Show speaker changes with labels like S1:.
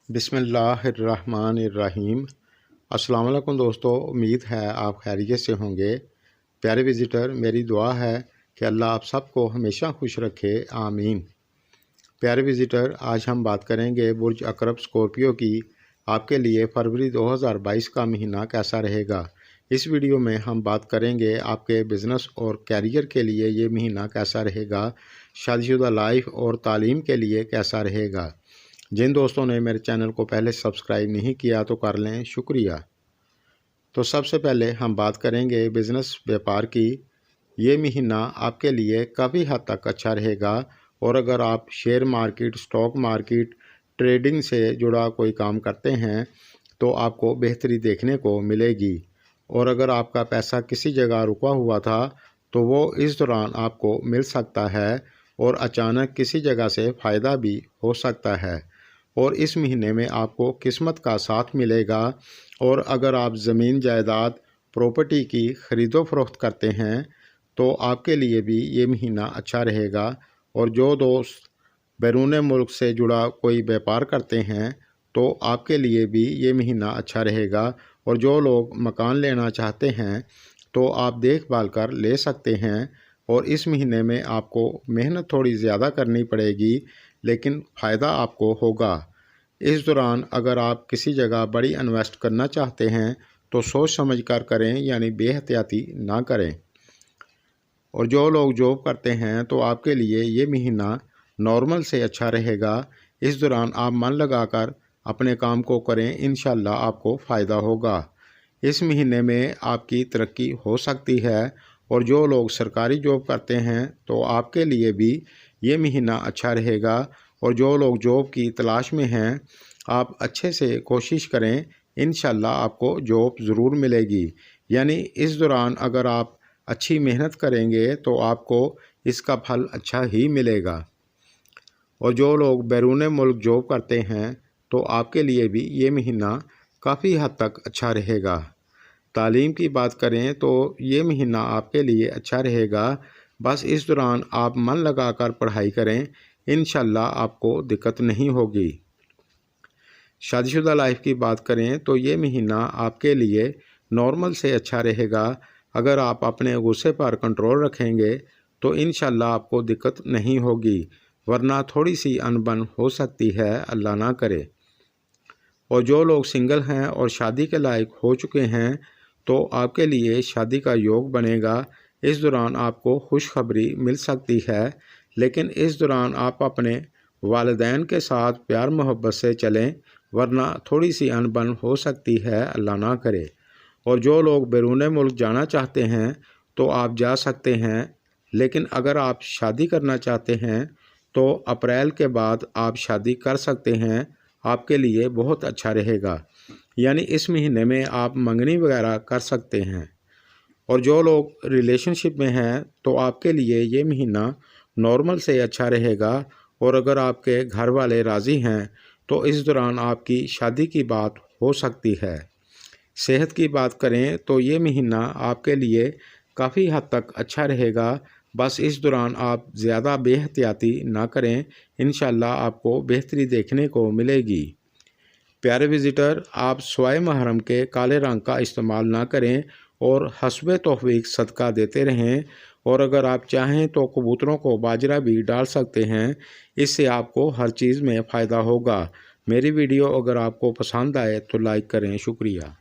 S1: बिस्मिल्लाहिर्रहमानिर्रहीम। अस्सलाम वालेकुम दोस्तों, उम्मीद है आप खैरियत से होंगे। प्यारे विज़िटर, मेरी दुआ है कि अल्लाह आप सबको हमेशा खुश रखे, आमीन। प्यारे विज़िटर, आज हम बात करेंगे बुर्ज अकरब स्कॉर्पियो की आपके लिए फरवरी 2022 का महीना कैसा रहेगा। इस वीडियो में हम बात करेंगे आपके बिज़नेस और कैरियर के लिए ये महीना कैसा रहेगा, शादीशुदा लाइफ और तालीम के लिए कैसा रहेगा। जिन दोस्तों ने मेरे चैनल को पहले सब्सक्राइब नहीं किया तो कर लें, शुक्रिया। तो सबसे पहले हम बात करेंगे बिज़नेस व्यापार की। ये महीना आपके लिए काफ़ी हद तक अच्छा रहेगा और अगर आप share market, stock market, trading से जुड़ा कोई काम करते हैं तो आपको बेहतरी देखने को मिलेगी। और अगर आपका पैसा किसी जगह रुका हुआ था तो वो इस दौरान आपको मिल सकता है और अचानक किसी जगह से फ़ायदा भी हो सकता है। और इस महीने में आपको किस्मत का साथ मिलेगा। और अगर आप ज़मीन जायदाद प्रॉपर्टी की ख़रीदो फरोख्त करते हैं तो आपके लिए भी ये महीना अच्छा रहेगा। और जो दोस्त बैरून मुल्क से जुड़ा कोई व्यापार करते हैं तो आपके लिए भी ये महीना अच्छा रहेगा। और जो लोग मकान लेना चाहते हैं तो आप देखभाल कर ले सकते हैं। और इस महीने में आपको मेहनत थोड़ी ज़्यादा करनी पड़ेगी लेकिन फ़ायदा आपको होगा। इस दौरान अगर आप किसी जगह बड़ी इन्वेस्ट करना चाहते हैं तो सोच समझ कर करें, यानी बेहतियाती ना करें। और जो लोग जॉब करते हैं तो आपके लिए ये महीना नॉर्मल से अच्छा रहेगा। इस दौरान आप मन लगाकर अपने काम को करें, इंशाल्लाह आपको फ़ायदा होगा। इस महीने में आपकी तरक्की हो सकती है। और जो लोग सरकारी जॉब करते हैं तो आपके लिए भी ये महीना अच्छा रहेगा। और जो लोग जॉब की तलाश में हैं, आप अच्छे से कोशिश करें, इंशाल्लाह आपको जॉब ज़रूर मिलेगी। यानी इस दौरान अगर आप अच्छी मेहनत करेंगे तो आपको इसका फल अच्छा ही मिलेगा। और जो लोग बैरून मुल्क जॉब करते हैं तो आपके लिए भी ये महीना काफ़ी हद तक अच्छा रहेगा। तालीम की बात करें तो ये महीना आपके लिए अच्छा रहेगा। बस इस दौरान आप मन लगाकर पढ़ाई करें, इंशाल्लाह आपको दिक्कत नहीं होगी। शादीशुदा लाइफ की बात करें तो ये महीना आपके लिए नॉर्मल से अच्छा रहेगा। अगर आप अपने गुस्से पर कंट्रोल रखेंगे तो इंशाल्लाह आपको दिक्कत नहीं होगी, वरना थोड़ी सी अनबन हो सकती है, अल्लाह ना करे। और जो लोग सिंगल हैं और शादी के लायक हो चुके हैं तो आपके लिए शादी का योग बनेगा। इस दौरान आपको खुशखबरी मिल सकती है, लेकिन इस दौरान आप अपने वालिदैन के साथ प्यार मोहब्बत से चलें, वरना थोड़ी सी अनबन हो सकती है, अल्लाह ना करे। और जो लोग बैरून मुल्क जाना चाहते हैं तो आप जा सकते हैं, लेकिन अगर आप शादी करना चाहते हैं तो अप्रैल के बाद आप शादी कर सकते हैं, आपके लिए बहुत अच्छा रहेगा। यानी इस महीने में आप मंगनी वगैरह कर सकते हैं। और जो लोग रिलेशनशिप में हैं तो आपके लिए ये महीना नॉर्मल से अच्छा रहेगा। और अगर आपके घर वाले राज़ी हैं तो इस दौरान आपकी शादी की बात हो सकती है। सेहत की बात करें तो ये महीना आपके लिए काफ़ी हद तक अच्छा रहेगा। बस इस दौरान आप ज़्यादा बेहतियाती ना करें, इंशाल्लाह आपको बेहतरी देखने को मिलेगी। प्यारे विज़िटर, आप स्वाय महरम के काले रंग का इस्तेमाल ना करें और हस्बे तौफीक सदका देते रहें। और अगर आप चाहें तो कबूतरों को बाजरा भी डाल सकते हैं, इससे आपको हर चीज़ में फ़ायदा होगा। मेरी वीडियो अगर आपको पसंद आए तो लाइक करें, शुक्रिया।